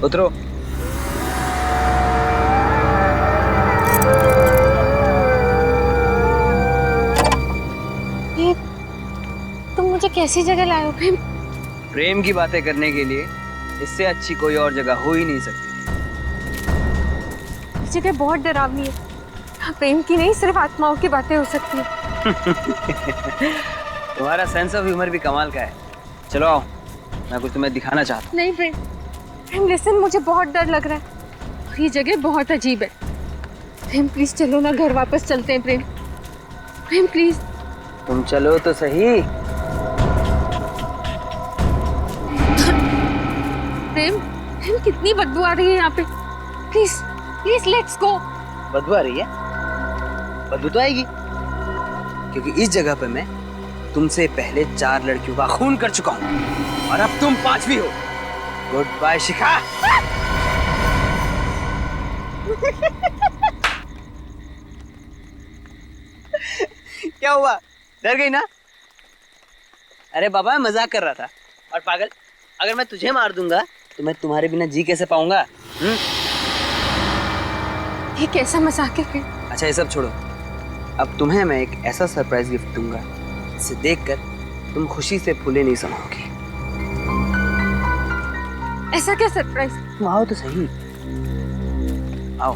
उतरो। ये तुम मुझे कैसी जगह लाए हो प्रेम? प्रेम की बातें करने के लिए इससे अच्छी कोई और जगह हो ही नहीं सकती। ये जगह बहुत डरावनी है। यहाँ प्रेम की नहीं, सिर्फ आत्माओं की बातें हो सकती है। तुम्हारा सेंस ऑफ ह्यूमर भी कमाल का है। चलो आओ, मैं कुछ तुम्हें दिखाना चाहता हूँ। नहीं प्रेम, प्रेम लिसन, मुझे बहुत डर लग रहा है और ये जगह बहुत अजीब है। प्रेम प्लीज चलो ना, घर वापस चलते हैं प्रेम। प्रेम प्लीज। तुम चलो तो सही। प्रेम, प्रेम कितनी बदबू आ रही है यहाँ पे। Please please let's go. बदबू आ रही है? बदबू तो आएगी, क्योंकि इस जगह पे मैं तुमसे पहले 4 लड़कियों का खून कर चुका हूँ और अब तुम 5वीं हो। गुड बाय शिखा। क्या हुआ, डर गई ना? अरे बाबा, मैं मजाक कर रहा था। और पागल, अगर मैं तुझे मार दूंगा तो मैं तुम्हारे बिना जी कैसे पाऊंगा? ये कैसा मजाक है प्रेम? अच्छा, ये सब छोड़ो। अब तुम्हें मैं एक ऐसा सरप्राइज गिफ्ट दूंगा जिसे देखकर तुम खुशी से फूले नहीं समाओगी। ऐसा क्या सरप्राइज? तुम आओ तो सही, आओ।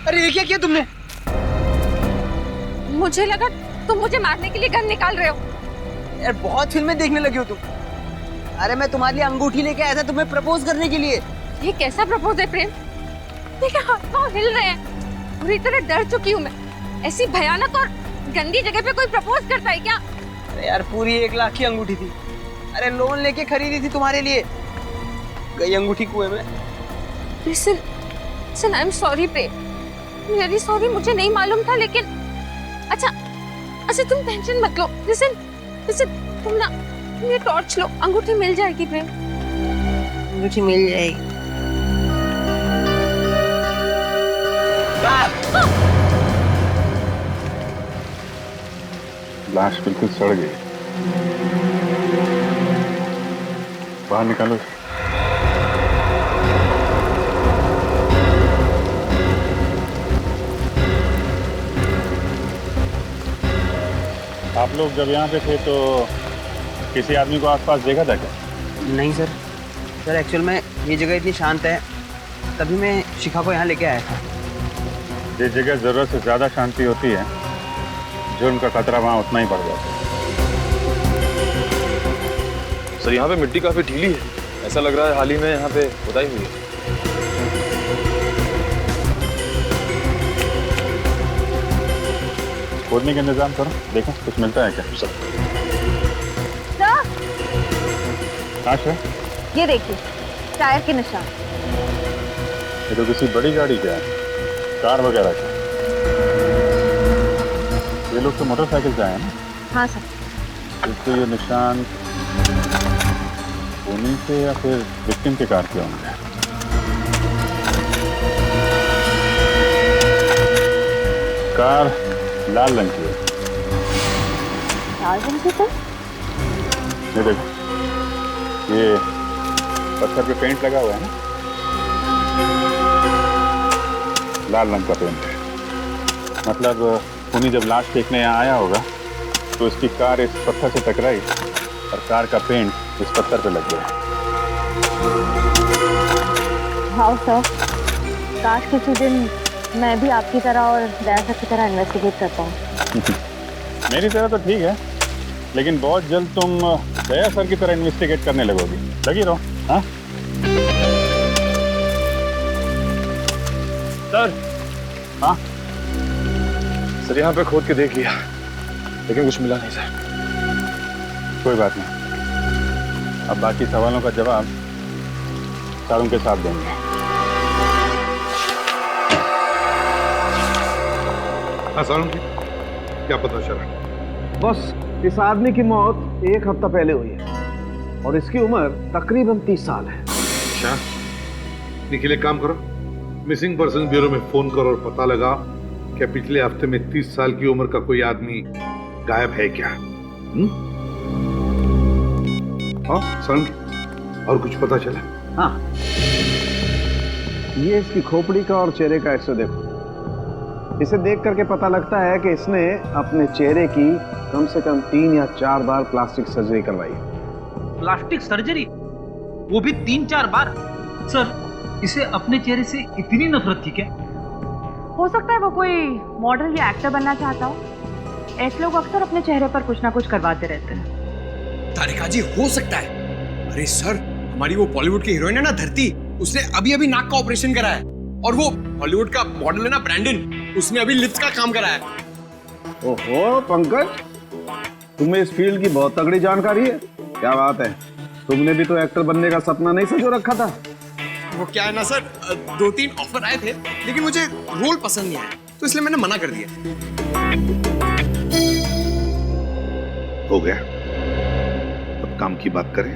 अरे ये क्या किया तुमने? मुझे लगा तुम मुझे मारने के लिए गन निकाल रहे हो। यार बहुत फिल्में देखने लगी हो तुम। अरे मैं तुम्हारे लिए अंगूठी लेके आया था तुम्हें प्रपोज करने के लिए। ये कैसा प्रपोज है प्रेम? मेरे हाथ पांव हिल रहे हैं, पूरी तरह डर चुकी हूँ मैं। ऐसी भयानक और गंदी जगह पे कोई प्रपोज करता है क्या? अरे यार, पूरी 1 लाख की अंगूठी थी। अरे लोन लेके खरीदी थी तुम्हारे लिए। गई अंगूठी कुएं में। Listen, listen, I am sorry Prem, very sorry, मुझे नहीं मालूम था। लेकिन अच्छा अच्छा, तुम टेंशन मत लो। लिसन लिसन, तुम ना ये टॉर्च लो, अंगूठी मिल जाएगी प्रेम। अंगूठी मिल जाएगी। लाश बिल्कुल सड़ गई। बाहर निकालो। आप लोग जब यहाँ पे थे तो किसी आदमी को आसपास देखा था क्या? नहीं सर, सर एक्चुअल में ये जगह इतनी शांत है, तभी मैं शिखा को यहाँ लेके आया था। जिस जगह जरूरत से ज्यादा शांति होती है, जुर्म का खतरा वहाँ उतना ही बढ़ जाता है। सर यहाँ पे मिट्टी काफी ढीली है, ऐसा लग रहा है हाल ही में यहाँ पे खुदाई हुई है। खोदने का इंतजाम करो, देखो कुछ मिलता है क्या। सर, ये देखिए टायर के निशान। ये तो किसी बड़ी गाड़ी का है, कार वगैरह का। ये लोग तो मोटरसाइकिल से आए हैं ना? हाँ सर। तो ये निशान उन्हीं से या फिर विक्टिम के कार के होंगे। कार लाल रंग की है। लाल रंग की? सर ये देखो, ये पत्थर पे पेंट लगा हुआ है ना, लाल रंग का पेंट है। मतलब उन्हीं जब लाश फेंकने यहाँ आया होगा तो इसकी कार इस पत्थर से टकराई और कार का पेंट इस पत्थर पे लग गया। हाँ सर, काश किसी दिन मैं भी आपकी तरह और दया सर की तरह इन्वेस्टिगेट करता हूँ। मेरी तरह तो ठीक है, लेकिन बहुत जल्द तुम दया सर की तरह इन्वेस्टिगेट करने लगोगी। लगी रहो। हाँ सर। हाँ सर यहाँ पे खोद के देख लिया, लेकिन कुछ मिला नहीं सर। कोई बात नहीं, अब बाकी सवालों का जवाब सर उनके साथ देंगे। हाँ सारुण जी, क्या पता चला? बस इस आदमी की मौत 1 हफ्ता पहले हुई है। और इसकी उम्र तकरीबन 30 साल है। अच्छा, निखिल एक काम करो, मिसिंग पर्सन ब्यूरो में फोन करो और पता लगा क्या पिछले हफ्ते में 30 साल की उम्र का कोई आदमी गायब है क्या? हाँ सर, और कुछ पता चला? हाँ, ये इसकी खोपड़ी का और चेहरे का एक्सरे देखो। इसे देख करके पता लगता है कि इसने अपने चेहरे की कम से कम 3 या 4 बार प्लास्टिक सर्जरी करवाई। Plastic surgery? वो भी 3-4 बार? सर, इसे अपने चेहरे से इतनी नफरत थी क्या? हो सकता है वो कोई मॉडल या एक्टर बनना चाहता हो। ऐसे लोग अक्सर अपने चेहरे पर कुछ ना कुछ करवाते रहते हैं। तारिका जी, हो सकता है। अरे सर, हमारी वो बॉलीवुड की हीरोइन है ना धरती, उसने अभी अभी नाक का ऑपरेशन करा है। और वो हॉलीवुड का मॉडल है ना ब्रैंडन, उसने अभी लिप्स का काम करा है। ओहो पंकज, तुम्हें इस फील्ड की बहुत तगड़ी जानकारी है। क्या बात है, तुमने भी तो एक्टर बनने का सपना नहीं संजो रखा था? वो क्या है ना सर, 2-3 ऑफर आए थे, लेकिन मुझे रोल पसंद नहीं आया, तो इसलिए मैंने मना कर दिया। हो गया, अब काम की बात करें।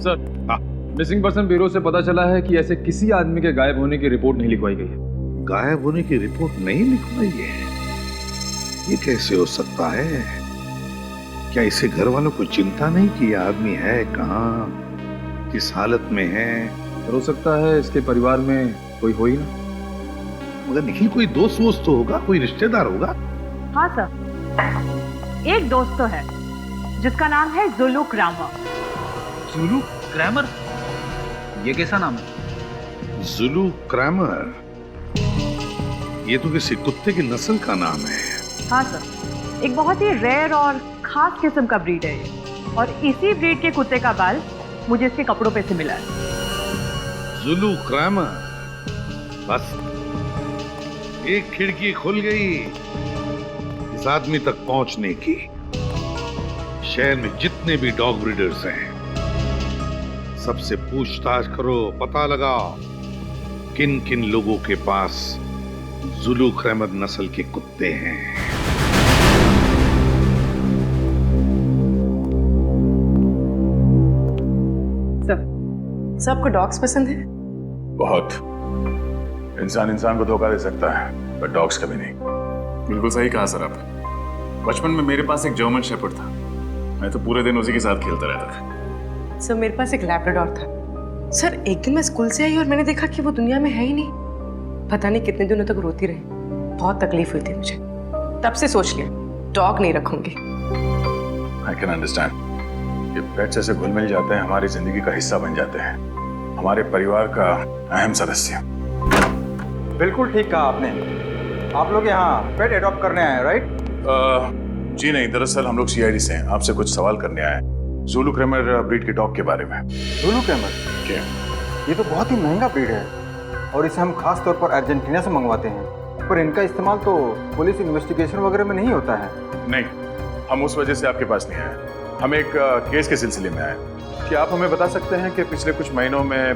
सर, मिसिंग पर्सन ब्यूरो से पता चला है कि ऐसे किसी आदमी के गायब होने की रिपोर्ट नहीं लिखवाई गई है। गायब होने की रिपोर्ट नहीं लिखवाई है? ये कैसे हो सकता है? क्या इसे घर वालों को चिंता नहीं कि यह आदमी है कहाँ, किस हालत में है? हो सकता है इसके परिवार में कोई हो ही ना। मगर निखिल, कोई दोस्त वोस्त तो होगा, कोई रिश्तेदार होगा? हाँ सर, एक दोस्त तो है जिसका नाम है जुलू क्रैमर। जुलू क्रैमर? ये कैसा नाम है? जुलू क्रैमर? ये तो किसी कुत्ते की नस्ल का नाम है। हाँ सर, एक बहुत ही रेयर और खास किस्म का ब्रीड है ये। और इसी ब्रीड के कुत्ते का बाल मुझे इसके कपड़ों पे से मिला है। जुलू क्रैमर, बस एक खिड़की खुल गई इस आदमी तक पहुंचने की। शहर में जितने भी डॉग ब्रीडर्स हैं, सबसे पूछताछ करो, पता लगाओ किन किन लोगों के पास जुलू क्रैमर नस्ल के कुत्ते हैं। सबको डॉग्स पसंद है? बहुत। इंसान इंसान को धोखा दे सकता है, पर डॉग्स कभी नहीं। बिल्कुल सही कहा सर आप। बचपन में मेरे पास एक जर्मन शेपर्ड था, मैं तो पूरे दिन उसी के साथ खेलता रहता था। सर, मेरे पास एक लैब्राडोर था। सर, एक दिन मैं स्कूल से आई और मैंने देखा कि वो दुनिया में है ही नहीं। पता नहीं कितने दिनों तक रोती रही, बहुत तकलीफ हुई थी मुझे। तब से सोच लिया डॉग नहीं रखूंगी। I can understand। ये पेट्स ऐसे घुल मिल जाते हैं, हमारी जिंदगी का हिस्सा बन जाते हैं, हमारे परिवार का अहम सदस्य। बिल्कुल ठीक कहा आपने। आप लोग यहाँ पेट एडॉप्ट करने आए हैं, राइट? जी नहीं, दरअसल हम लोग CID से हैं, आपसे कुछ सवाल करने आए हैं जुलू क्रैमर ब्रीड के डॉग के बारे में। जुलू क्रैमर? ये तो बहुत ही महंगा ब्रीड है और इसे हम खास तौर पर अर्जेंटीना से मंगवाते हैं, पर इनका इस्तेमाल तो पुलिस इन्वेस्टिगेशन वगैरह में नहीं होता है। नहीं, हम उस वजह से आपके पास नहीं आए, हम एक केस के सिलसिले में आए। क्या आप हमें बता सकते हैं कि पिछले कुछ महीनों में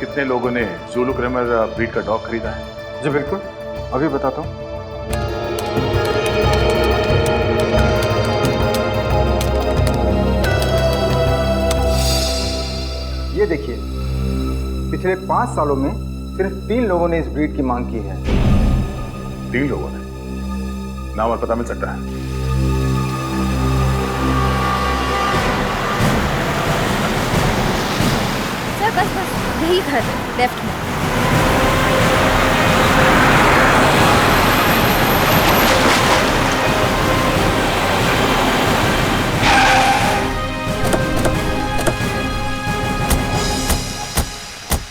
कितने लोगों ने जुलू क्रैमर ब्रीड का डॉग खरीदा है? जी बिल्कुल, अभी बताता हूँ। ये देखिए, पिछले 5 सालों में सिर्फ 3 लोगों ने इस ब्रीड की मांग की है। 3 लोगों ने? नाम और पता मिल सकता है? सर बस बस यही घर लेफ्ट में।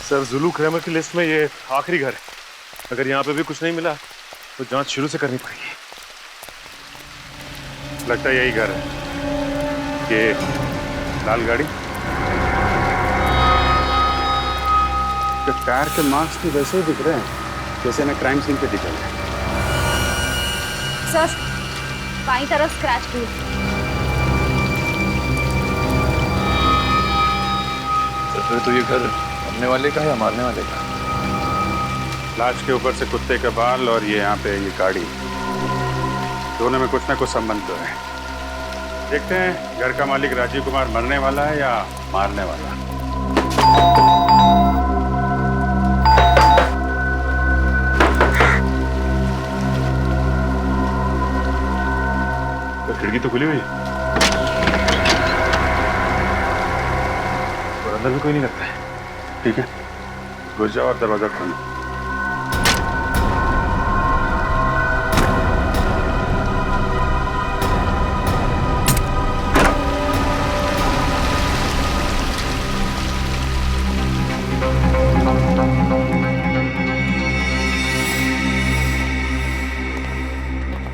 सर, जुलू क्रैमर की लिस्ट में ये आखिरी घर है। अगर यहाँ पे भी कुछ नहीं मिला तो जांच शुरू से करनी पड़ेगी। लगता है यही घर है। ये लाल गाड़ी, टायर के मार्क्स भी वैसे ही दिख रहे हैं जैसे ना क्राइम सीन पे दिखे। सर बाईं तरफ स्क्रैच भी। फिर तो ये घर मरने वाले का है या मारने वाले का? लाश के ऊपर से कुत्ते का बाल और ये यहाँ पे ये गाड़ी, दोनों में कुछ ना कुछ संबंध तो है। देखते हैं घर का मालिक राजीव कुमार मरने वाला है या मारने वाला। तो खिड़की तो खुली हुई है और अंदर भी कोई नहीं लगता है। ठीक है, घुस जाओ और दरवाजा खोलो।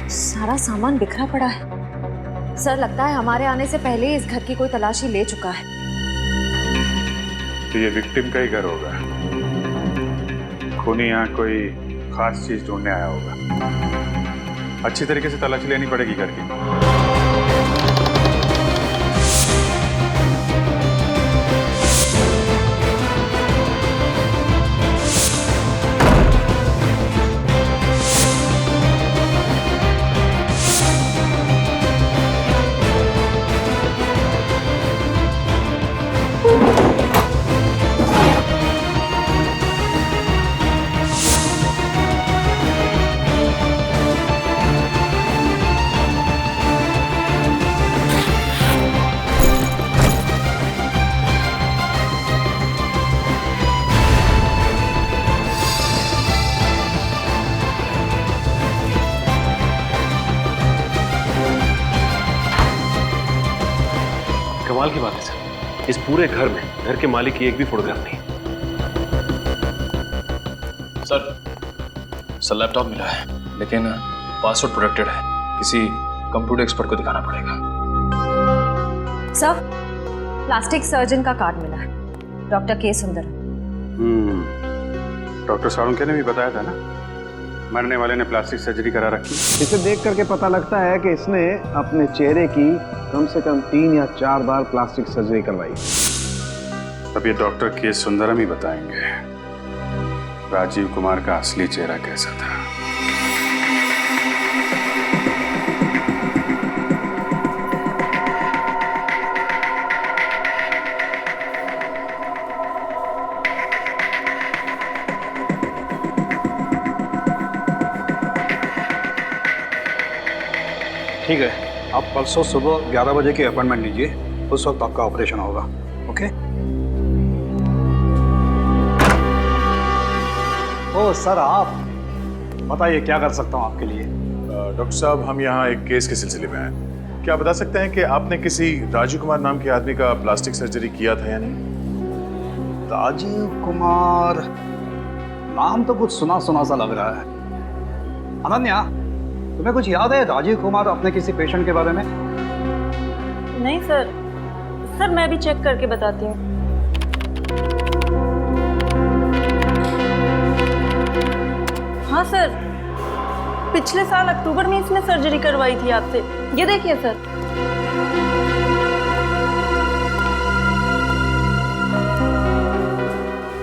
सारा सामान बिखरा पड़ा है। सर लगता है हमारे आने से पहले ही इस घर की कोई तलाशी ले चुका है। तो ये विक्टिम का ही घर होगा। खूनी यहाँ कोई खास चीज ढूंढने आया होगा। अच्छी तरीके से तलाशी लेनी पड़ेगी घर की। कमाल की बात है सर, इस पूरे घर में घर के मालिक की एक भी फोटोग्राफ नहीं। सर लैपटॉप मिला है लेकिन पासवर्ड प्रोटेक्टेड है। किसी कंप्यूटर एक्सपर्ट को दिखाना पड़ेगा। सर प्लास्टिक सर्जन का कार्ड मिला है, डॉक्टर के सुंदर। डॉक्टर साळुंखे ने भी बताया था ना, मरने वाले ने प्लास्टिक सर्जरी करा रखी। इसे देख करके पता लगता है कि इसने अपने चेहरे की कम से कम 3 या 4 बार प्लास्टिक सर्जरी करवाई। अब ये डॉक्टर के सुंदरम ही बताएंगे राजीव कुमार का असली चेहरा कैसा था। ठीक है, आप परसों सुबह 11 बजे की अपॉइंटमेंट लीजिए, उस वक्त आपका ऑपरेशन होगा। ओके? ओ सर, आप बताइए क्या कर सकता हूँ आपके लिए। डॉक्टर साहब, हम यहाँ एक केस के सिलसिले में हैं। क्या आप बता सकते हैं कि आपने किसी राजीव कुमार नाम के आदमी का प्लास्टिक सर्जरी किया था या नहीं? राजीव कुमार नाम तो कुछ सुना सुना सा लग रहा है। अनन्या, तुम्हें कुछ याद है राजीव कुमार अपने किसी पेशेंट के बारे में? नहीं सर, मैं भी चेक करके बताती हूँ। हाँ सर, पिछले साल अक्टूबर में इसने सर्जरी करवाई थी आपसे। ये देखिए सर।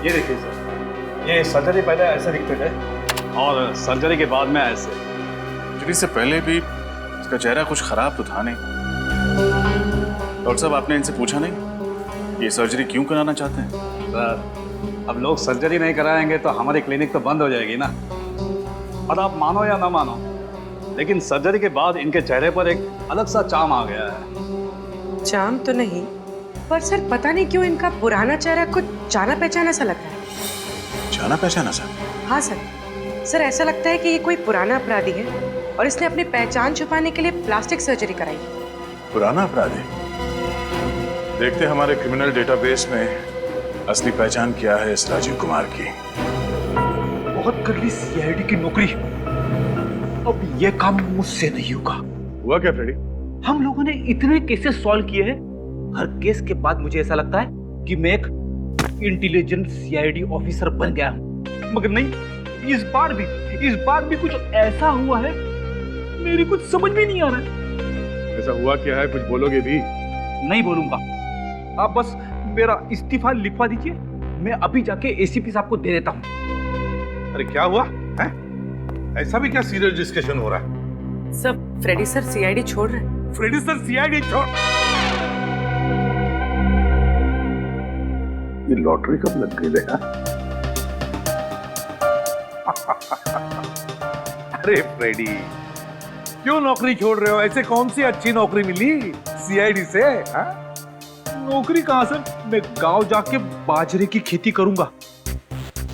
ये देखिए सर, ये सर्जरी पहले ऐसे दिखते थे और सर्जरी के बाद में ऐसे। सर्जरी से पहले भी इसका चेहरा कुछ खराब तो था नहीं। डॉक्टर साहब, आपने इनसे पूछा नहीं ये सर्जरी क्यों कराना चाहते हैं? सर, अब लोग सर्जरी नहीं कराएंगे तो हमारी क्लिनिक तो बंद हो जाएगी ना। और आप मानो या ना मानो, लेकिन सर्जरी के बाद इनके चेहरे पर एक अलग सा चार्म आ गया है। चार्म तो नहीं, पर सर पता नहीं क्यों इनका पुराना चेहरा कुछ जाना पहचाना सा लग रहा है। जाना पहचाना सा? हाँ सर, ऐसा लगता है कि ये कोई पुराना अपराधी है और इसने अपनी पहचान छुपाने के लिए प्लास्टिक सर्जरी कराई। पुराना अपराधी? देखते हमारे क्रिमिनल डेटाबेस में असली पहचान क्या है इस राजीव कुमार की। बहुत कर ली सीआईडी की नौकरी, अब ये काम मुझसे नहीं होगा। हुआ क्या फ्रेडी? हम लोगों ने इतने केसेस सॉल्व किए हैं, हर केस के बाद मुझे ऐसा लगता है कि मैं एक इंटेलिजेंट सीआईडी ऑफिसर बन गया हूं। मगर नहीं, इस बार भी कुछ ऐसा हुआ है मेरी कुछ समझ में नहीं आ रहा है। ऐसा हुआ क्या है, कुछ बोलोगे भी? नहीं बोलूंगा, आप बस मेरा इस्तीफा लिखवा दीजिए, मैं अभी जाके एसीपी साहब को दे देता हूँ। अरे क्या हुआ है? ऐसा भी क्या सीरियस डिस्कशन हो रहा है? सब फ्रेडी सर सीआईडी छोड़ रहे हैं। फ्रेडी सर सीआईडी छोड़। ये लॉटरी कब लग गई है? अरे फ्रेडी, क्यों नौकरी छोड़ रहे हो? ऐसे कौन सी अच्छी नौकरी मिली सीआईडी से? हा? नौकरी कहाँ सर, मैं गांव जाके बाजरे की खेती करूंगा,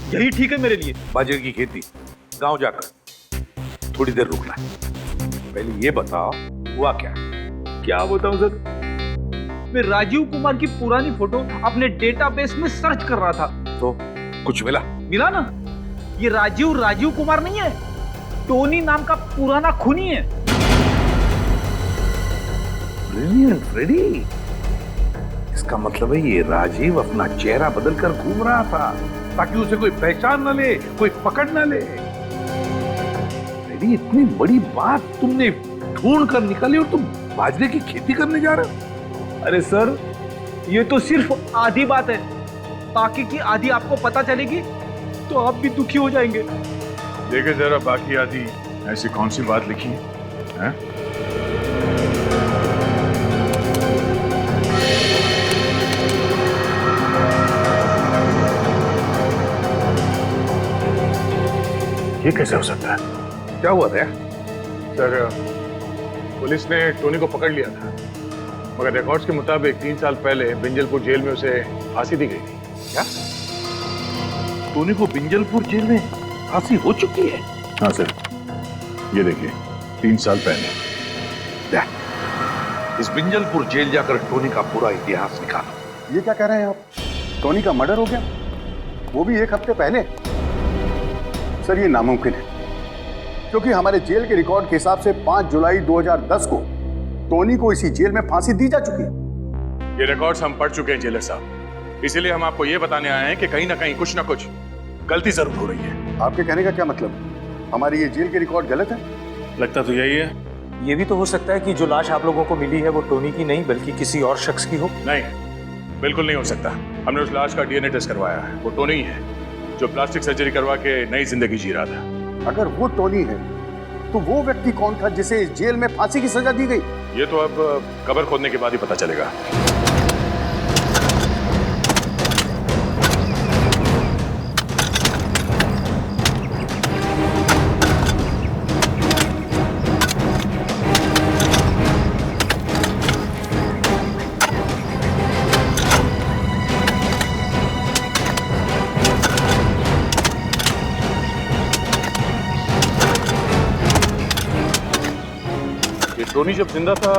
यही ठीक है मेरे लिए। बाजरे की खेती गांव जाकर? थोड़ी देर रुकना, पहले ये बताओ हुआ क्या? क्या बताऊं सर, मैं राजीव कुमार की पुरानी फोटो अपने डेटाबेस में सर्च कर रहा था। तो कुछ मिला? मिला ना, ये राजीव कुमार नहीं है, टोनी नाम का पुराना खूनी है। ब्रिलियंट फ्रेडी, इसका मतलब है ये राजीव अपना चेहरा बदलकर घूम रहा था ताकि उसे कोई पहचान न ले, कोई पकड़ न ले। फ्रेडी, इतनी बड़ी बात तुमने ढूंढ कर निकाली और तुम बाजरे की खेती करने जा रहे हो? अरे सर, ये तो सिर्फ आधी बात है, बाकी की आधी आपको पता चलेगी तो आप भी दुखी हो जाएंगे। देखिए जरा बाकी आदि ऐसी कौन सी बात लिखी है? ये कैसे हो सकता है? क्या हुआ था? सर, पुलिस ने टोनी को पकड़ लिया था, मगर रिकॉर्ड्स के मुताबिक 3 साल पहले बिंजलपुर जेल में उसे फांसी दी गई थी। क्या? टोनी को बिंजलपुर जेल में फांसी हो चुकी है? हाँ सर, ये देखिए 3 साल पहले। इस बिंजलपुर जेल जाकर टोनी का पूरा इतिहास निकालो। ये क्या कह रहे हैं आप? टोनी का मर्डर हो गया, वो भी 1 हफ्ते पहले? सर, ये नामुमकिन है, क्योंकि हमारे जेल के रिकॉर्ड के हिसाब से 5 जुलाई 2010 को टोनी को इसी जेल में फांसी दी जा चुकी है। ये रिकॉर्ड्स हम पढ़ चुके हैं जेलर साहब, इसीलिए हम आपको ये बताने आए हैं कि कहीं ना कहीं कुछ ना कुछ गलती जरूर हो रही है। आपके कहने का क्या मतलब? हमारी ये जेल के रिकॉर्ड गलत है? लगता तो यही है। ये भी तो हो सकता है कि जो लाश आप लोगों को मिली है वो टोनी की नहीं बल्कि किसी और शख्स की हो। नहीं, बिल्कुल नहीं हो सकता। हमने उस लाश का डीएनए टेस्ट करवाया है, वो टोनी ही है जो प्लास्टिक सर्जरी करवा के नई जिंदगी जी रहा था। अगर वो टोनी है तो वो व्यक्ति कौन था जिसे इस जेल में फांसी की सजा दी गई? ये तो अब कब्र खोदने के बाद ही पता चलेगा। टोनी जब जिंदा था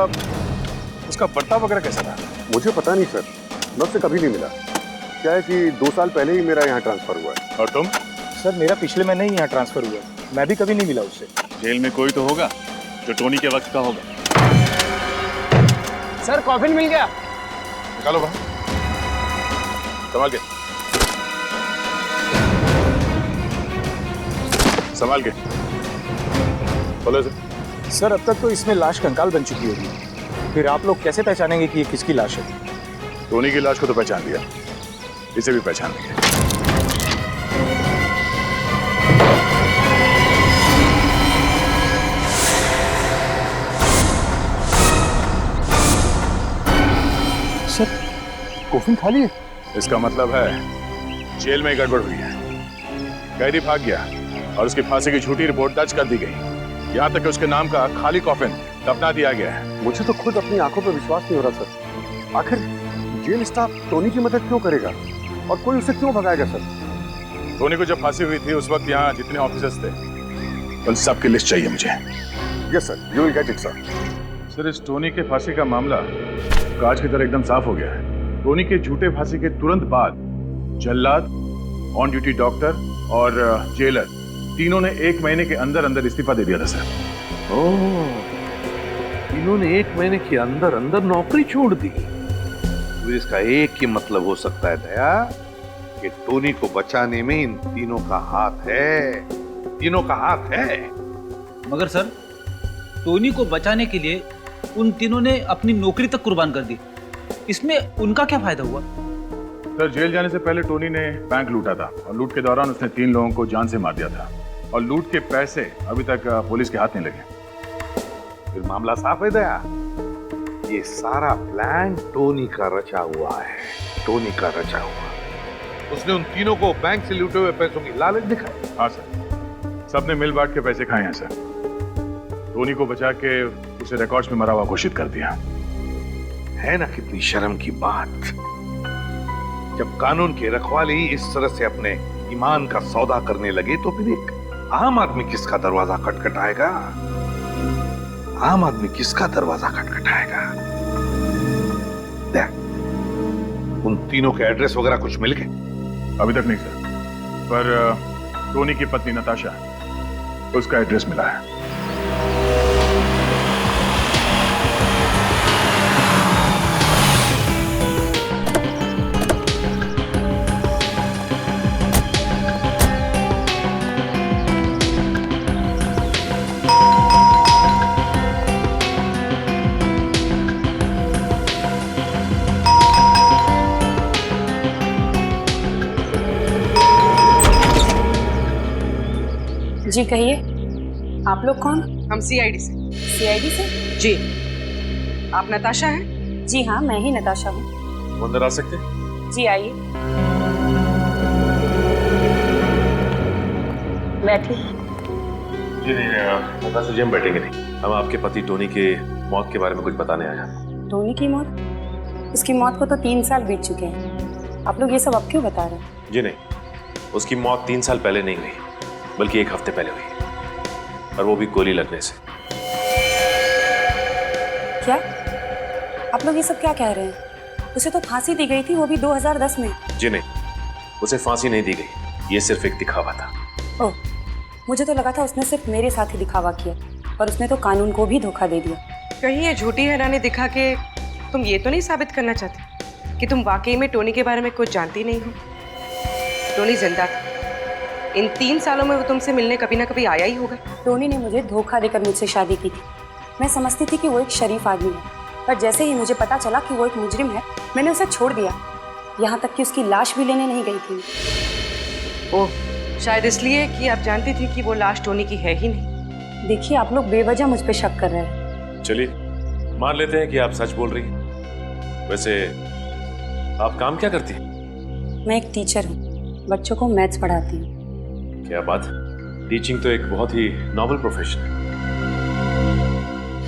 उसका बर्ताव वगैरह कैसा था? मुझे पता नहीं सर, मैं उससे कभी नहीं मिला। क्या है कि 2 साल पहले ही मेरा यहाँ ट्रांसफर हुआ है। और तुम? सर, मेरा पिछले महीने ही यहाँ ट्रांसफर हुआ, मैं भी कभी नहीं मिला उससे। जेल में कोई तो होगा जो टोनी के वक्त का होगा। सर, कॉफिन मिल गया। निकालो बाहर, संभाल के, संभाल के बोलो सर। सर, अब तक तो इसमें लाश कंकाल बन चुकी होगी, फिर आप लोग कैसे पहचानेंगे कि ये किसकी लाश है? टोनी की लाश को तो पहचान लिया, इसे भी पहचान लिया। सर, कॉफिन खाली है? इसका मतलब है जेल में गड़बड़ हुई है, कैदी भाग गया और उसकी फांसी की झूठी रिपोर्ट दर्ज कर दी गई। यहाँ तक कि उसके नाम का खाली कॉफिन दफना दिया गया है। मुझे तो खुद अपनी आंखों पर विश्वास नहीं हो रहा सर। आखिर जेल स्टाफ टोनी की मदद क्यों करेगा और कोई उसे क्यों भगाएगा सर? टोनी को जब फांसी हुई थी उस वक्त यहाँ जितने ऑफिसर्स थे उन सबकी लिस्ट चाहिए मुझे। Yes sir, you will get it sir. Sir, इस टोनी के फांसी का मामला कांच की तरह एकदम साफ हो गया है। टोनी के झूठे फांसी के तुरंत बाद जल्लाद, ऑन ड्यूटी डॉक्टर और जेलर तीनों ने 1 महीने के अंदर अंदर इस्तीफा दे दिया था सर। ओह, इन्होंने 1 महीने के अंदर अंदर नौकरी छोड़ दी। तो इसका एक ही मतलब हो सकता है दया कि टोनी को बचाने में इन तीनों का हाथ है, तीनों का हाथ है। मगर सर, टोनी को बचाने के लिए उन तीनों ने अपनी नौकरी तक कुर्बान कर दी, इसमें उनका क्या फायदा हुआ? सर, जेल जाने से पहले टोनी ने बैंक लूटा था और लूट के दौरान उसने 3 लोगों को जान से मार दिया था और लूट के पैसे अभी तक पुलिस के हाथ नहीं लगे। फिर मामला साफ है दया, ये सारा प्लान टोनी का रचा हुआ है, टोनी का रचा हुआ। उसने उन तीनों को बैंक से लूटे हुए पैसों की लालच दिखाई। हाँ सर, सबने मिल बांट के पैसे खाए हैं सर। टोनी को बचा के उसे रिकॉर्ड्स में मरा हुआ घोषित कर दिया। है ना कितनी शर्म की बात। जब कानून के रखवाले ही इस तरह से अपने ईमान का सौदा करने लगे तो फिर एक आम आदमी किसका दरवाजा खटखटाएगा? आम आदमी किसका दरवाजा खटखटाएगा? देख, उन तीनों के एड्रेस वगैरह कुछ मिल गए? अभी तक नहीं सर, पर टोनी की पत्नी नताशा, उसका एड्रेस मिला है। जी कहिए, आप लोग कौन? हम सीआईडी से। सीआईडी से? जी। आप नताशा हैं? जी हाँ, मैं ही नताशा हूँ। अंदर आ सकते? जी आइए, बैठिए। जी नहीं, नताशा जी हम बैठेंगे नहीं। हम आपके पति टोनी के मौत के बारे में कुछ बताने आए हैं। टोनी की मौत? उसकी मौत को तो 3 साल बीत चुके हैं। आप लोग ये सब अब क्यों बता रहे हैं? जी नहीं, उसकी मौत 3 साल पहले नहीं हुई, बल्कि 1 हफ्ते पहले हुई, और वो भी गोली लगने से। क्या आप लोग ये सब क्या कह रहे हैं? उसे तो फांसी दी गई थी, वो भी 2010 में। जी नहीं, उसे फांसी नहीं दी गई, ये सिर्फ एक दिखावा था। ओह, मुझे तो लगा था उसने सिर्फ मेरे साथ ही दिखावा किया, और उसने तो कानून को भी धोखा दे दिया। कहीं ये झूठी हैरानी दिखा के तुम ये तो नहीं साबित करना चाहते कि तुम वाकई में टोनी के बारे में कुछ जानती नहीं हो? टोनी जिंदा था। इन 3 सालों में वो तुमसे मिलने कभी ना कभी आया ही होगा। टोनी ने मुझे धोखा देकर मुझसे शादी की थी। मैं समझती थी कि वो एक शरीफ आदमी है, पर जैसे ही मुझे पता चला कि वो एक मुजरिम है, मैंने उसे छोड़ दिया। यहाँ तक कि उसकी लाश भी लेने नहीं गई थी। ओह, शायद इसलिए कि आप जानती थी कि वो लाश टोनी की है ही नहीं। देखिए, आप लोग बेवजह मुझ पे शक कर रहे हैं। चलिए मान लेते हैं कि आप सच बोल रही हैं। वैसे आप काम क्या करती हैं? मैं एक टीचर हूँ, बच्चों को मैथ्स पढ़ाती हूँ। क्या बात, टीचिंग तो एक बहुत ही नॉबल प्रोफेशन है।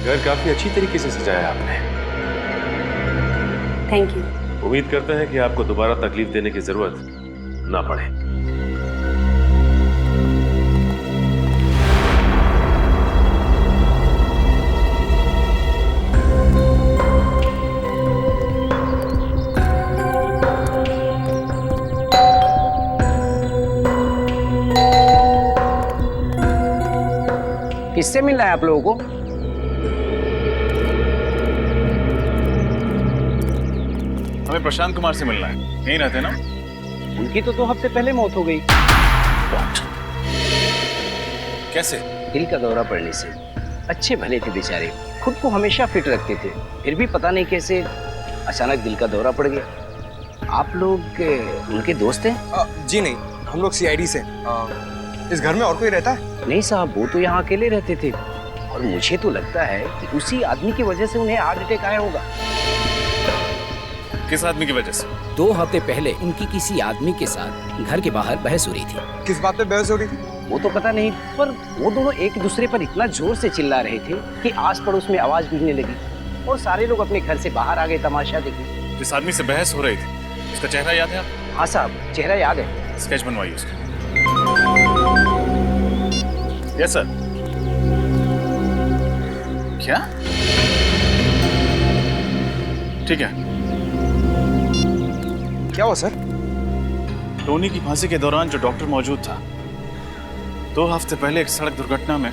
घर काफी अच्छी तरीके से सजाया आपने। Thank you. उम्मीद करते हैं कि आपको दोबारा तकलीफ देने की जरूरत ना पड़े। किससे मिलना है आप लोगों को? हमें प्रशांत कुमार से मिलना है। यहीं रहते ना? उनकी तो 2 हफ्ते पहले मौत हो गई। कैसे? दिल का दौरा पड़ने से। अच्छे भले थे बेचारे, खुद को हमेशा फिट रखते थे, फिर भी पता नहीं कैसे अचानक दिल का दौरा पड़ गया। आप लोग उनके दोस्त हैं? जी नहीं, हम लोग सीआईडी से। इस घर में और कोई रहता है? नहीं साहब, वो तो यहाँ अकेले रहते थे, और मुझे तो लगता है कि उसी आदमी की वजह से उन्हें हार्ट अटैक आया होगा। किस आदमी की वजह से? 2 हफ्ते पहले उनकी किसी आदमी के साथ घर के बाहर बहस हो रही थी। किस बात पे बहस हो रही थी? वो तो पता नहीं, पर वो दोनों एक दूसरे पर इतना जोर से चिल्ला रहे थे कि आस पड़ोस में आवाज गूंजने लगी, और सारे लोग अपने घर से बाहर आ गए तमाशा देखने। जिस आदमी से बहस हो रही थी, उसका चेहरा याद है आपको? हाँ साहब, चेहरा याद है। स्केच बनवाइए उसका। Yes sir. क्या? ठीक है। क्या हुआ सर? टोनी की फांसी के दौरान जो डॉक्टर मौजूद था, 2 हफ्ते पहले एक सड़क दुर्घटना में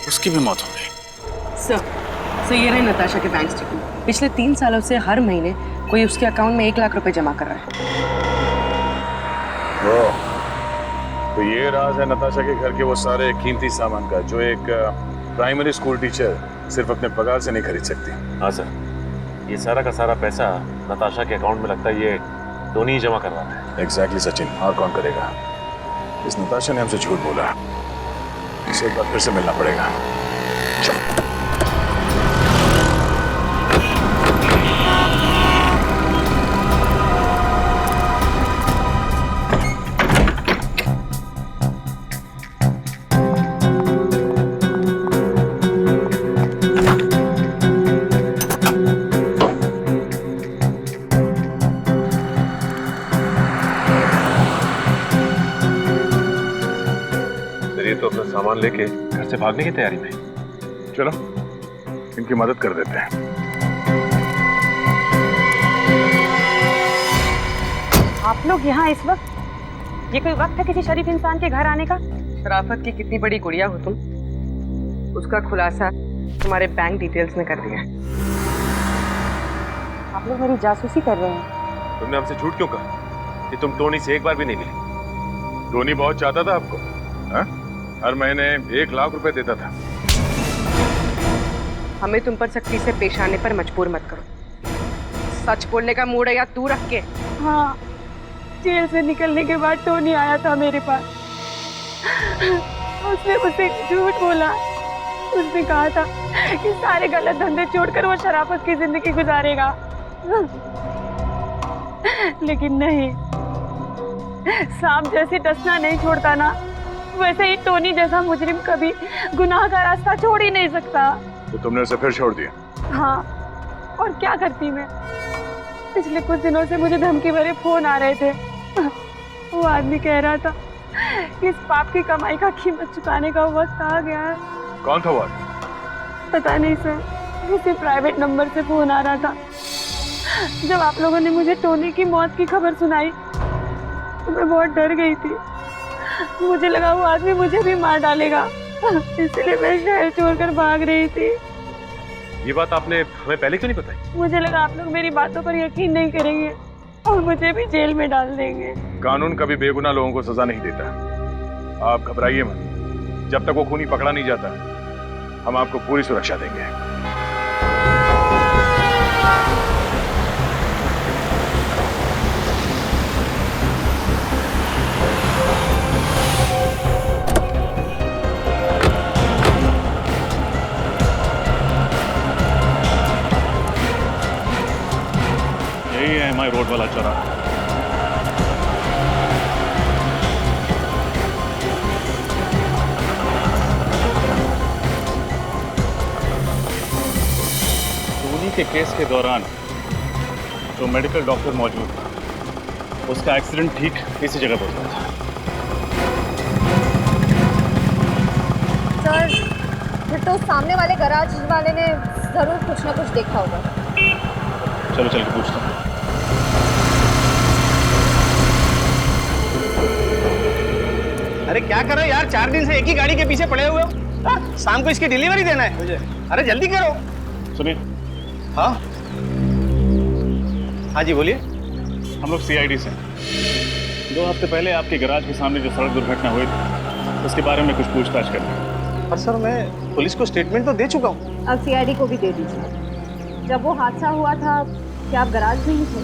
उसकी भी मौत हो गई। सर ये रहे नताशा के बैंक स्टेटमेंट। पिछले 3 सालों से हर महीने कोई उसके अकाउंट में 1 लाख रुपए जमा कर रहा है। तो ये राज है नताशा के घर के वो सारे कीमती सामान का, जो एक प्राइमरी स्कूल टीचर सिर्फ अपने पगार से नहीं खरीद सकती। हाँ सर, ये सारा का सारा पैसा नताशा के अकाउंट में लगता है ये टोनी ही जमा करवा रहा है। एग्जैक्टली सचिन, और कौन करेगा? इस नताशा ने हमसे झूठ बोला, इसे एक बार फिर से मिलना पड़ेगा। चलो। ये तो अपना सामान लेके घर से भागने की तैयारी में। चलो इनकी मदद कर देते हैं। आप लोग यहाँ इस वक्त? ये कोई वक्त है किसी शरीफ इंसान के घर आने का? शराफत की कितनी बड़ी गुड़िया हो तुम, उसका खुलासा तुम्हारे बैंक डिटेल्स में कर दिया। आप लोग मेरी जासूसी कर रहे हैं। तुमने हमसे झूठ क्यों कहा कि तुम टोनी से एक बार भी नहीं मिले? टोनी बहुत चाहता था आपको, हा? हर महीने 1 लाख रुपए देता था। हमें तुम पर सख्ती से पेश आने पर मजबूर मत करो। सच बोलने का मूड है या तू रख के? हाँ, जेल से निकलने के बाद टोनी आया था मेरे पास। उसने मुझसे झूठ बोला। उसने कहा था कि सारे गलत धंधे छोड़कर वो शराफत की जिंदगी गुजारेगा, लेकिन नहीं। सांप जैसे डसना नहीं छोड़ता ना, वैसे ही टोनी जैसा मुजरिम कभी गुनाह का रास्ता छोड़ ही नहीं सकता। तो तुमने उसे फिर छोड़ दिया? हाँ, और क्या करती मैं। पिछले कुछ दिनों से मुझे धमकी भरे फोन आ रहे थे। वो आदमी कह रहा था कि इस पाप की कमाई का कीमत चुकाने का वक्त आ गया है। कौन था वो आदमी? पता नहीं सर, किसी प्राइवेट नंबर से फोन आ रहा था। जब आप लोगों ने मुझे टोनी की मौत की खबर सुनाई तो मैं बहुत डर गई थी। मुझे लगा वो आदमी मुझे भी मार डालेगा, इसलिए मैं शहर छोड़कर भाग रही थी। ये बात आपने हमें पहले क्यों नहीं बताई? मुझे लगा आप लोग मेरी बातों पर यकीन नहीं करेंगे और मुझे भी जेल में डाल देंगे। कानून कभी बेगुनाह लोगों को सजा नहीं देता। आप घबराइए मत। जब तक वो खूनी पकड़ा नहीं जाता, हम आपको पूरी सुरक्षा देंगे। यही है हमारे रोड वाला चौराहा। टोनी के केस के दौरान जो मेडिकल डॉक्टर मौजूद था, उसका एक्सीडेंट ठीक इसी जगह पर हुआ था। सर, फिर तो सामने वाले गराज वाले ने जरूर कुछ ना कुछ देखा होगा। चलो चल के पूछता हूँ। अरे क्या कर रहे हो यार, 4 दिन से एक ही गाड़ी के पीछे पड़े हुए हो। हाँ? शाम को इसकी डिलीवरी देना है मुझे। अरे जल्दी करो। सुनिए। हाँ हाँ जी बोलिए। हम लोग CID से 2 हफ्ते पहले आपके गैराज के सामने जो सड़क दुर्घटना हुई थी, उसके बारे में कुछ पूछताछ करनी है। पर सर मैं पुलिस को स्टेटमेंट तो दे चुका हूँ। अब CID को भी दे दीजिए। जब वो हादसा हुआ था क्या आप गराज में ही थे?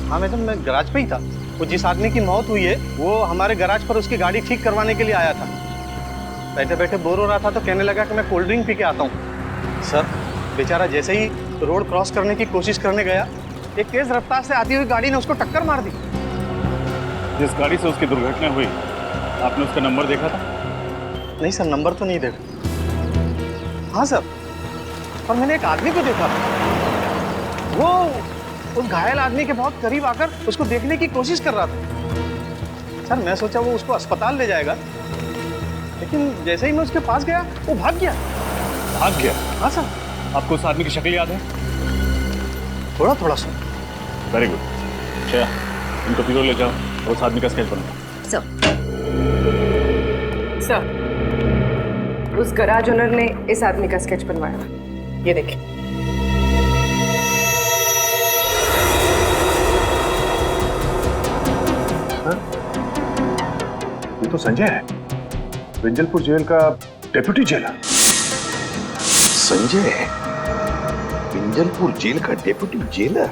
हाँ मैडम, मैं गराज पे ही था। वो जिस आदमी की मौत हुई है वो हमारे गराज पर उसकी गाड़ी ठीक करवाने के लिए आया था। बैठे बैठे बोर हो रहा था तो कहने लगा कि मैं कोल्ड ड्रिंक पी के आता हूँ। सर बेचारा जैसे ही रोड क्रॉस करने की कोशिश करने गया, एक तेज रफ्तार से आती हुई गाड़ी ने उसको टक्कर मार दी। जिस गाड़ी से उसकी दुर्घटना हुई, आपने उसका नंबर देखा था? नहीं सर, नंबर तो नहीं देखा। हाँ सर, पर मैंने एक आदमी को देखा। वो उस घायल आदमी के बहुत करीब आकर उसको देखने की कोशिश कर रहा था। सर मैं सोचा वो उसको अस्पताल ले जाएगा, लेकिन जैसे ही मैं उसके पास गया वो भाग गया। भाग गया? हाँ सर। आपको उस आदमी की शक्ल याद है? थोड़ा थोड़ा सर। Very good. अच्छा, इनको पीरो ले जाओ और उस आदमी का स्केच बनाओ। सर, उस गराज ओनर ने इस आदमी का स्केच बनवाया। ये देखिए। ये तो संजय है, विंजलपुर जेल का डेप्यूटी जेलर। संजय, विंजलपुर जेल का डेप्यूटी जेलर,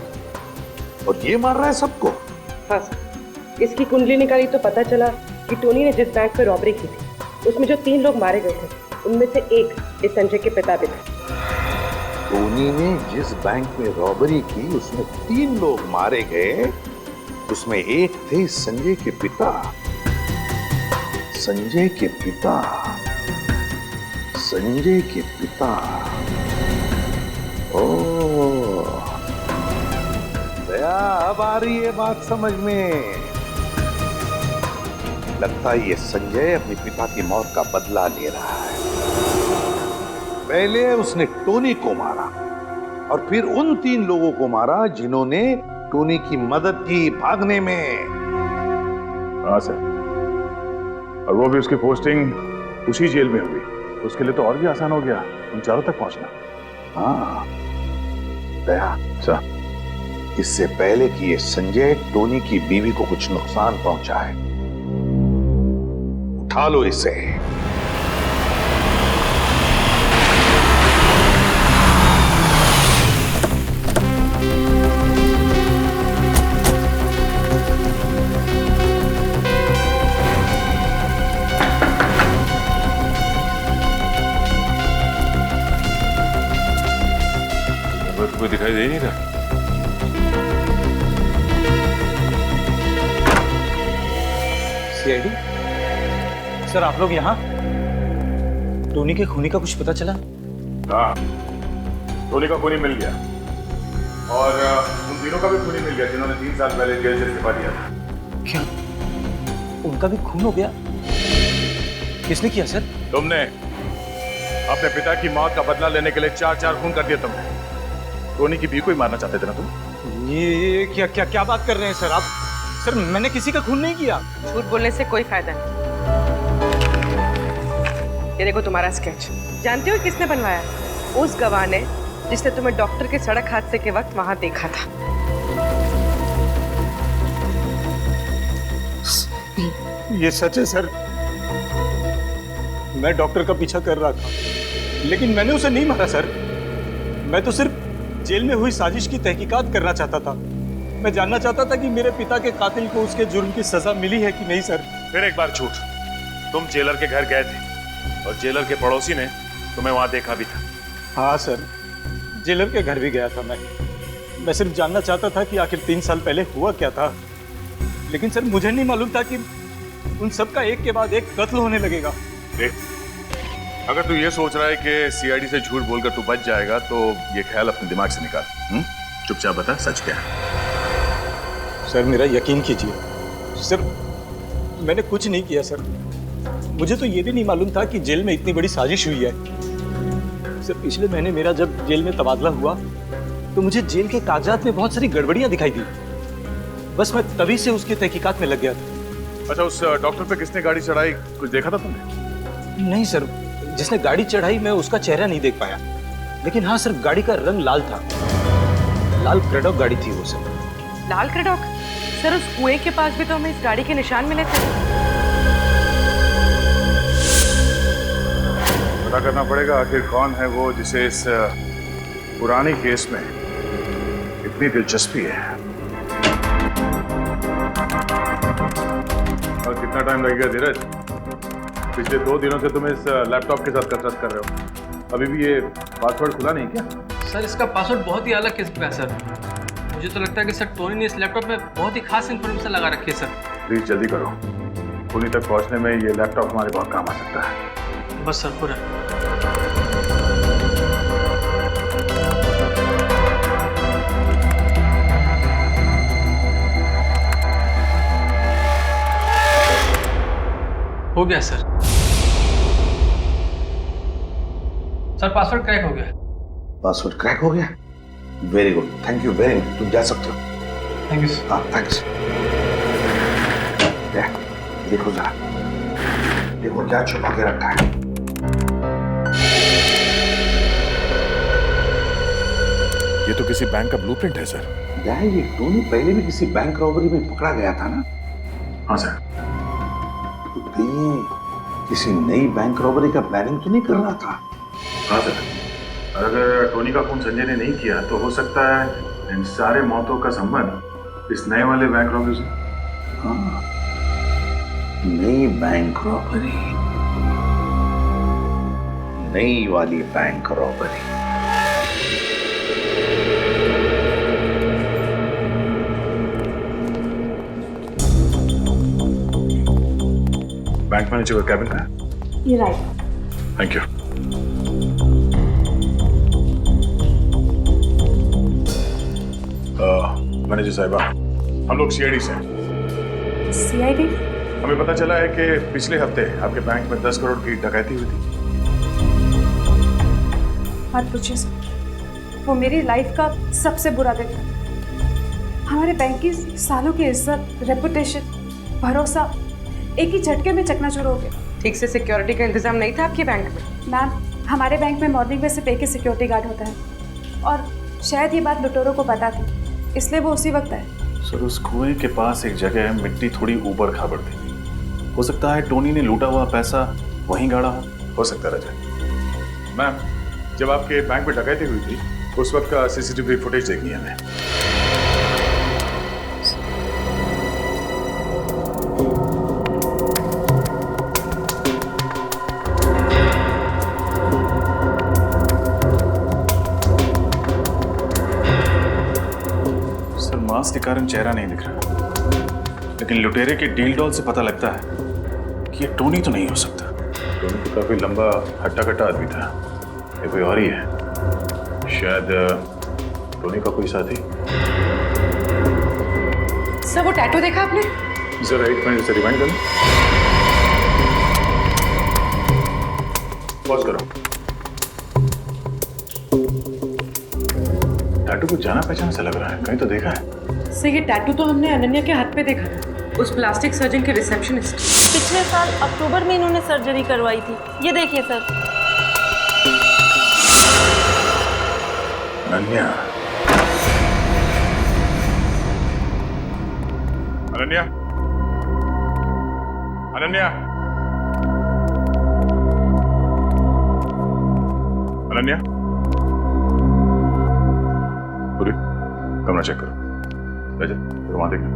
और ये मार रहा है सबको? हाँ सर, इसकी कुंडली निकाली तो पता चला कि टोनी ने जिस बैंक पे रॉबरी की थी, उसमें जो 3 लोग मारे गए थे, उनमें से एक इस संजय के पिता भी थे। टोनी ने जिस बैंक में रॉबरी की उसमें 3 लोग मारे गए, उसमें एक थे संजय के पिता। संजय के पिता, संजय के पिता। ओह, दया, अब आ रही है बात समझ में। लगता है ये संजय अपने पिता की मौत का बदला ले रहा है। पहले उसने टोनी को मारा और फिर उन 3 लोगों को मारा जिन्होंने टोनी की मदद की भागने में। हाँ सर, और वो भी उसकी पोस्टिंग उसी जेल में हुई। उसके लिए तो और भी आसान हो गया उन चारों तक पहुंचना। हाँ दया सर, इससे पहले कि ये संजय टोनी की बीवी को कुछ नुकसान पहुंचाए, उठा लो इसे। कोई दिखाई दे नहीं रहा। सीआईडी सर, आप लोग यहाँ? टोनी के खूनी का कुछ पता चला? हाँ, टोनी का खूनी मिल गया और उन तीनों का भी खूनी मिल गया जिन्होंने 3 साल पहले जेल से इस्तीफा दिया था। क्या उनका भी खून हो गया? किसने किया सर? तुमने अपने पिता की मौत का बदला लेने के लिए 4 खून कर दिए तुमने। टोनी की बीवी को ही मारना चाहते थे ना तुम? ये क्या क्या क्या बात कर रहे हैं सर आप? सर मैंने किसी का खून नहीं किया। झूठ बोलने से कोई फायदा नहीं। ये देखो तुम्हारा स्केच। जानते हो किसने बनवाया? उस गवाह ने जिसने तुम्हें डॉक्टर के सड़क हादसे के वक्त वहां देखा था। ये सच है सर। मैं डॉक्टर का पीछा कर रहा था, लेकिन मैंने उसे नहीं मारा सर। मैं तो सिर्फ जेल में हुई साजिश की तहकीकात करना चाहता था। मैं जानना चाहता था कि मेरे पिता के कातिल को उसके जुर्म की सजा मिली है कि नहीं सर। फिर एक बार झूठ। तुम जेलर के घर गए थे और जेलर के पड़ोसी ने तुम्हें वहां देखा भी था। हाँ सर, जेलर के घर भी गया था मैं सिर्फ जानना चाहता था कि आखिर 3 साल पहले हुआ क्या था। लेकिन सर मुझे नहीं मालूम था कि उन सब का एक के बाद एक कत्ल होने लगेगा। देख, अगर तू ये सोच रहा है कि सीआईडी से झूठ बोलकर तू बच जाएगा तो ये ख्याल अपने दिमाग से निकाल। चुपचाप बता सच क्या है। सर मेरा यकीन कीजिए सर, मैंने कुछ नहीं किया सर। मुझे तो ये भी नहीं मालूम था कि जेल में इतनी बड़ी साजिश हुई है। सर पिछले महीने मेरा जब जेल में तबादला हुआ तो मुझे जेल के कागजात में बहुत सारी गड़बड़ियां दिखाई दी। बस मैं तभी से उसकी तहकीकात में लग गया था। अच्छा, उस डॉक्टर पे किसने गाड़ी चढ़ाई, कुछ देखा था तुमने? नहीं सर, जिसने गाड़ी चढ़ाई मैं उसका चेहरा नहीं देख पाया। लेकिन हाँ सर, गाड़ी का रंग लाल था। लाल क्रेडॉक गाड़ी थी वो सर। लाल क्रेडॉक? सर उस कुएं के पास भी तो हमें इस गाड़ी के निशान मिले थे। पता करना पड़ेगा आखिर कौन है वो जिसे इस पुराने केस में इतनी दिलचस्पी है। और कितना टाइम लगेगा धीरज? पिछले 2 दिनों से तुम इस लैपटॉप के साथ कसरत कर रहे हो, अभी भी ये पासवर्ड खुला नहीं क्या? सर इसका पासवर्ड बहुत ही अलग किस्म का है सर। मुझे तो लगता है कि सर टोनी ने इस लैपटॉप में बहुत ही खास इन्फॉर्मेशन लगा रखी है सर। प्लीज जल्दी करो, टोनी तक पहुंचने में ये लैपटॉप हमारे बहुत काम आ सकता है। बस सर, पूरा। हो गया सर। सर पासवर्ड क्रैक हो गया। पासवर्ड क्रैक हो गया? Very good, thank you very much. तुम जा सकते हो। Thank you sir. हाँ थैंक्स। देखो जरा, देखो क्या छुपा के रखा है। ये तो किसी बैंक का ब्लूप्रिंट है सर। क्या है ये? टोनी पहले भी किसी बैंक रॉबरी में पकड़ा गया था ना? हाँ सर। तो ये किसी नई बैंक रॉबरी का प्लानिंग तो नहीं कर रहा था? हाँ सर, अगर टोनी का खून संजय ने नहीं किया तो हो सकता है इन सारे मौतों का संबंध इस नए वाले बैंक रॉबरी से। हाँ, नई बैंक रॉबरी, नई वाली बैंक रॉबरी। बैंक मैनेजर का कैबिन है? ये राइट। Thank you. मैनेजर साहिबा, हम लोग सीआईडी से हैं। सीआईडी? हमें पता चला है कि पिछले हफ्ते आपके बैंक में 10 करोड़ की डकैती हुई थी। मत पूछिए सर, वो मेरी लाइफ का सबसे बुरा दिन था। हमारे बैंक की सालों की इज्जत, रेपुटेशन, भरोसा एक ही झटके में चकनाचूर हो गया। ठीक से सिक्योरिटी का इंतजाम नहीं था आपके बैंक में? मैम, हमारे बैंक में मॉर्निंग में सिर्फ एक ही सिक्योरिटी गार्ड होता है और शायद ये बात लुटेरों को पता थी, इसलिए वो उसी वक्त आए। सर, उस कुएं के पास एक जगह मिट्टी थोड़ी ऊबड़ खाबड़ थी। हो सकता है टोनी ने लूटा हुआ पैसा वहीं गाड़ा हो सकता है। रजत मैम, जब आपके बैंक में डकैती हुई थी उस वक्त का सीसीटीवी फुटेज देखनी है हमें। सर, मास्क के कारण चेहरा नहीं दिख रहा, लेकिन लुटेरे के डील डॉल से पता लगता है कि ये टोनी तो नहीं हो सकता। टोनी तो काफी लंबा हट्टा कट्टा आदमी था, ये कोई और ही है। शायद टोनी का कोई साथी। सर, वो टैटू देखा आपने? जरा एक मिनट से रिवाइंड करो। पॉज करो। टैटू को जाना पहचाना सा लग रहा है, कहीं तो देखा है। सर, ये टैटू तो हमने अनन्या के हाथ पे देखा था, उस प्लास्टिक सर्जन के रिसेप्शनिस्ट। पिछले साल अक्टूबर में इन्होंने सर्जरी करवाई थी, ये देखिए सर। अनन्या, अनन्या, अनन्या, अनन्या, पूरी कमरा चेक करो। रजत, वहां देखना।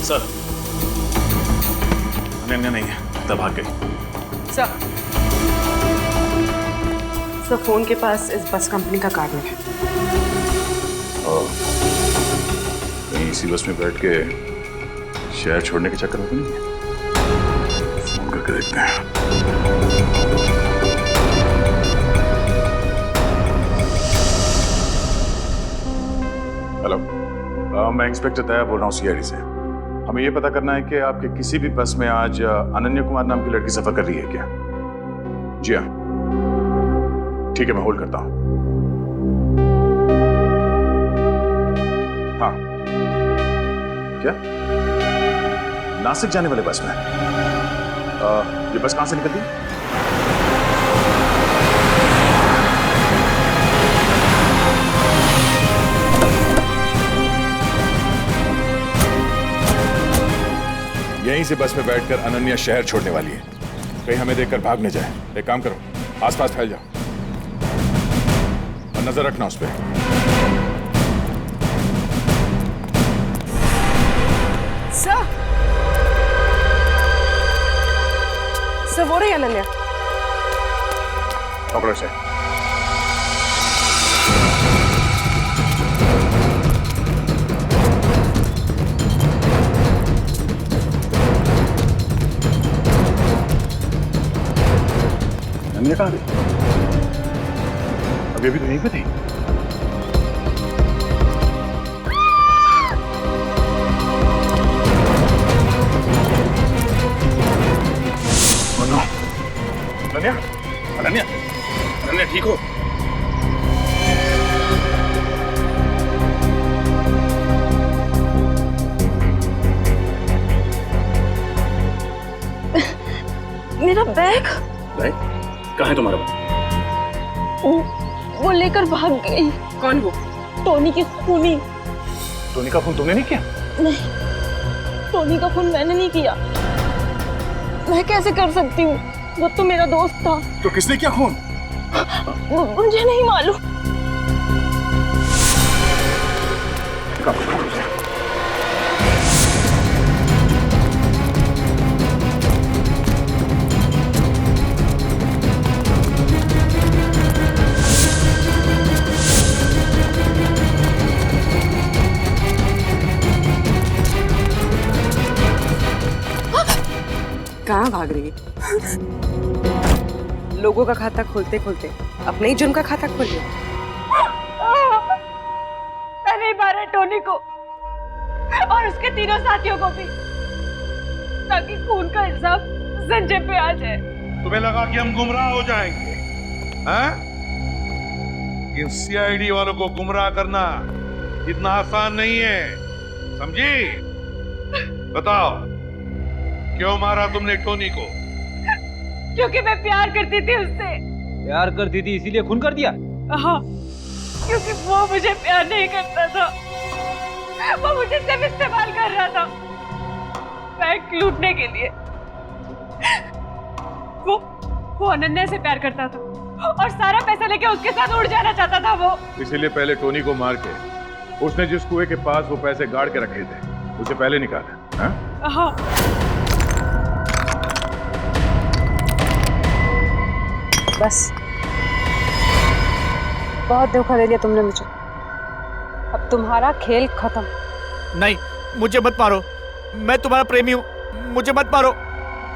सर, अनन्या नहीं है, तब भाग गई। सर, फोन के पास इस बस कंपनी का कार्ड है। और कहीं इसी बस में बैठ के शहर छोड़ने के चक्कर में तो नहीं है? फोन करके देखते हैं। हेलो, मैं इंस्पेक्टर तैयार बोल रहा हूँ सीआईडी से। हमें यह पता करना है कि आपके किसी भी बस में आज अनन्या कुमार नाम की लड़की सफर कर रही है क्या? जी हाँ, ठीक है, मैं होल्ड करता हूँ। हाँ, क्या नासिक जाने वाले बस में? ये बस कहां से निकलती है? यहीं से बस में बैठकर अनन्या शहर छोड़ने वाली है। कहीं हमें देखकर भाग न जाए। एक काम करो, आसपास फैल जाओ और नजर रखना उस पर। सर, वो रही अनन्या। पकड़ो से। अनन्या कहाँ गई? अभी अभी तो यहीं पे थी। अनन्या, अनन्या, अनन्या ठीक हो? मेरा बैग? बैग? कहाँ है तुम्हारा बैग? वो लेकर भाग गई। कौन वो? टोनी की खूनी। टोनी का खून तुमने नहीं किया? नहीं, टोनी का खून मैंने नहीं किया। मैं कैसे कर सकती हूँ? वो तो मेरा दोस्त था। तो किसने किया खून? मुझे नहीं मालूम। कहाँ भाग रही है? लोगों का खाता खोलते खोलते अपने ही जुर्म का खाता खोल लिया। मैंने ही मारा टोनी को और उसके तीनों साथियों को भी, ताकि खून का इल्जाम संजय पे आ जाए। तुम्हें लगा कि हम गुमराह हो जाएंगे? हैं? इन सीआईडी वालों को गुमराह करना इतना आसान नहीं है, समझी? बताओ, क्यों मारा तुमने टोनी को? क्योंकि मैं प्यार करती थी उससे। प्यार करती थी इसीलिए खून कर दिया? हाँ, क्योंकि वो मुझे प्यार नहीं करता था, वो मुझे सिर्फ इस्तेमाल कर रहा था बैंक लूटने के लिए। वो अनन्या से प्यार करता था और सारा पैसा लेके उसके साथ उड़ जाना चाहता था वो। इसीलिए पहले टोनी को मार के उसने जिस कुएं के पास वो पैसे गाड़ के रखे थे उसे पहले निकाला। हाँ? हाँ। बस बहुत धोखा दे दिया तुमने मुझे। अब तुम्हारा खेल खत्म। नहीं, मुझे मत मारो, मैं तुम्हारा प्रेमी हूँ, मुझे मत मारो।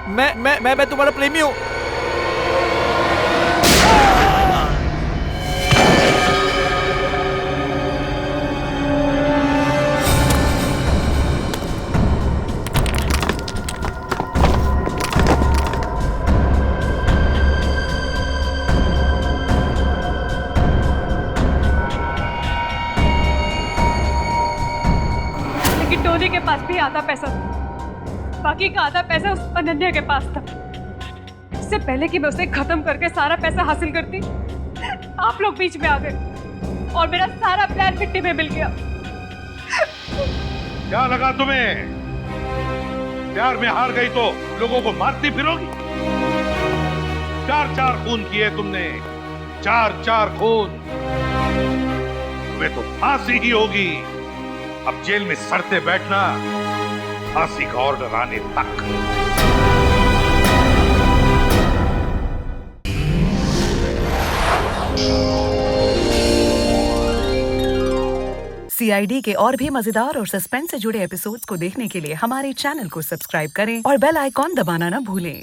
मैं तुम्हारा प्रेमी हूँ। लेकिन टोनी के पास भी आधा पैसा था, बाकी का आधा पैसा उस अनन्या के पास था। इससे पहले कि मैं उसे खत्म करके सारा पैसा हासिल करती, आप लोग बीच में आ गए और मेरा सारा प्लान मिट्टी में मिल गया। क्या लगा तुम्हें? प्यार में हार गई तो लोगों को मारती फिरोगी? 4-4 खून किए तुमने, 4-4 खून। तुम्हें तो फांसी ही होगी। अब जेल में सड़ते बैठना फांसी का ऑर्डर आने तक। सीआईडी के और भी मजेदार और सस्पेंस से जुड़े एपिसोड्स को देखने के लिए हमारे चैनल को सब्सक्राइब करें और बेल आइकॉन दबाना ना भूलें।